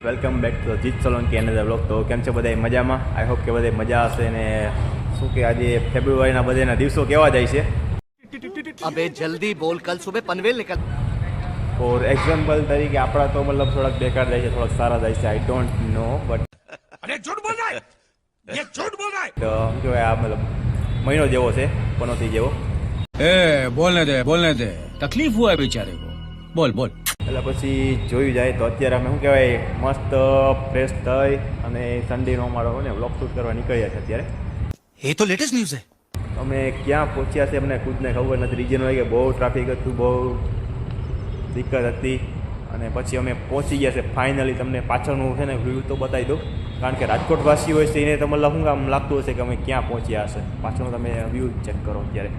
Welcome back to જીત Solanki એનધર blog. તો કેમ છે બધા મજામાં? આઈ હોપ કે બધા મજા હશે. ને શું કે આજે ફેબ્રુઆરીના બધાના દિવસો કેવા જાય છે? अबे जल्दी बोल, कल सुबह पनवेल निकल. ફોર એક્ઝામ્પલ તરીકે આપણા તો મતલબ થોડાક બેકાર જાય છે, થોડાક સારા જાય છે. આઈ ડોન્ટ નો બટ अरे झूठ बोल रहा है, ये झूठ बोल रहा है. શું કહેવાય, આ મતલબ મહિનો જેવો છે, પનોતી જેવો. बोलने दे तकलीफ हुआ है बेचारे को. बोल એટલે પછી જોયું જાય તો અત્યારે અમે શું કહેવાય મસ્ત ફ્રેશ થઈ અને સન્ડેનો અમારો ને વ્લોગ શૂટ કરવા નીકળ્યા છે. અત્યારે ये तो लेटेस्ट न्यूज है. અમે ક્યાં પહોંચ્યા છે અમને ખુદને ખબર નથી. રીજન હોય કે બહુ ટ્રાફિક હતું, બહુ દિક્કત હતી અને પછી અમે પહોંચી ગયા છે ફાઇનલી. તમને પાછળનું છે ને વ્યૂ તો બતાવી દઉં, કારણ કે રાજકોટવાસી હોય છે એને તો મતલબ શું આમ લાગતું હશે કે અમે ક્યાં પહોંચ્યા હશે. પાછળનું તમે વ્યૂ ચેક કરો. અત્યારે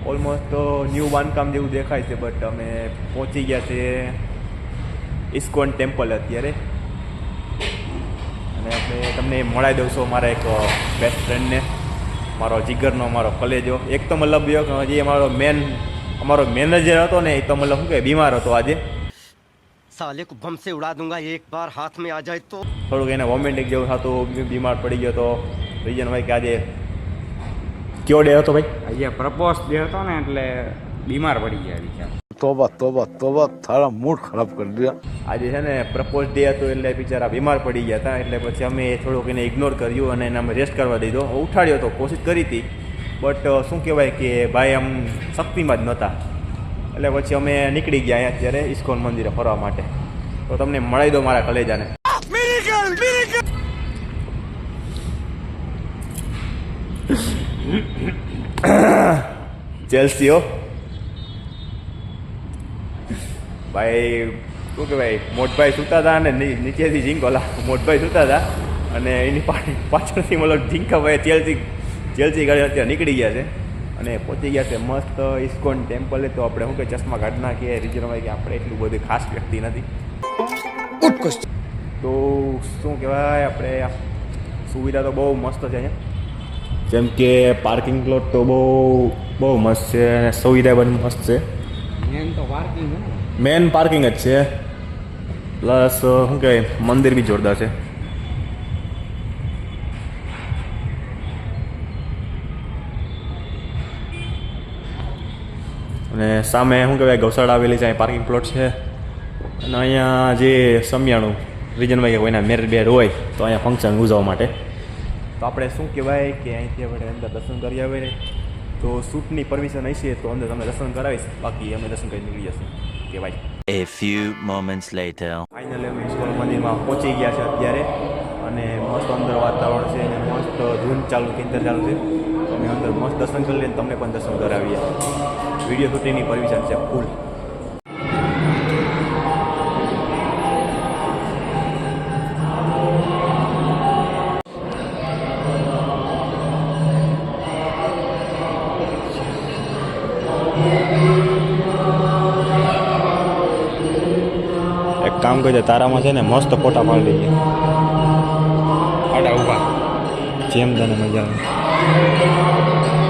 ઓલમોસ્ટ ન્યૂ બાંધકામ જેવું દેખાય છે, બટ અમે પહોંચી ગયા છે ઇસ્કોન ટેમ્પલ અત્યારે. અને આપણે તમને મળાવી દઉં છું મારા એક બેસ્ટ ફ્રેન્ડને, મારો જીગરનો, મારો કલેજો. એક તો મતલબ જે અમારો મેનેજર હતો ને, એ તો મતલબ શું કહે બીમાર હતો આજે. साले को बम से उड़ा दूंगा एक बार हाथ में आ जाए तो. થોડુંક એને વોમિટિંગ જેવું થતું, બીમાર પડી ગયો તો. રીઝન ભાઈ કે આજે કયો ડે હતો ભાઈ? આજે પ્રપોઝ ડે હતો ને એટલે બીમાર પડી ગયા બિચારા. तोबा तोबा तोबा थारा मूड खराब कर दिया. આજે છે ને પ્રપોઝ ડે હતો એટલે બિચારા બીમાર પડી ગયા હતા. એટલે પછી અમે થોડુંક એને ઇગ્નોર કર્યું અને એને અમે રેસ્ટ કરવા દીધો. ઉઠાડ્યો તો, કોશિશ કરી હતી, બટ શું કહેવાય કે ભાઈ આમ શક્તિમાં જ નહોતા. એટલે પછી અમે નીકળી ગયા અહીંયા અત્યારે ઇસ્કોન મંદિરે ફરવા માટે. તો તમને મળાવી દો મારા કલેજાને. ચેલ્સીઓ ભાઈ શું કહેવાય, મોટભાઈ સૂતા હતા અને નીચેથી ઝીંકોલા મોટભાઈ સૂતા હતા અને એની પાછળથી મતલબ ઝીંકાભાઈ ચેલ્સી ગાડી અત્યારે નીકળી ગયા છે અને પહોંચી ગયા છે મસ્ત ઇસ્કોન ટેમ્પલે. તો આપણે શું કે ચશ્મા કાઢી નાખીએ. રીઝનમાં કે આપણે એટલું બધું ખાસ વ્યક્તિ નથી. તો શું કહેવાય, આપણે સુવિધા તો બહુ મસ્ત છે અહીંયા. જેમ કે પાર્કિંગ પ્લોટ તો બહુ મસ્ત છે અને સુવિધા પણ મસ્ત છે. મેન તો પાર્કિંગ મેન પાર્કિંગ જ છે, પ્લસ શું કહેવાય મંદિર બી જોરદાર છે. અને સામે શું કહેવાય ગૌશાળા આવેલી છે, અહીં પાર્કિંગ પ્લોટ છે. અને અહીંયા જે સમિયાણું રીજનમાં કે કોઈના મેરેજ બેર હોય તો અહીંયા ફંક્શન ઉજવવા માટે. તો આપણે શું કહેવાય કે અહીંથી આપણે અંદર દર્શન કરી આવે. તો શૂટની પરમિશન હશે તો અંદર તમને દર્શન કરાવીશ, બાકી અમે દર્શન કરી નીકળી જશું. કે ભાઈ A few moments later. Finally અમે ઇસ્કોન મંદિરમાં પહોંચી ગયા છે અત્યારે અને મસ્ત અંદર વાતાવરણ છે અને મસ્ત ધૂન ચાલુ કિંતર ચાલુ છે. તો અમે અંદર મસ્ત દર્શન કરી લઈએ, તમને પણ દર્શન કરાવીએ. વિડીયો શૂટિંગની પરમિશન છે ફૂલ. એક કામ કરજે, તારામાં છે ને મસ્ત ફોટા પાડી લઈએ. આડા ઉભા જેમ તને મજા આવે.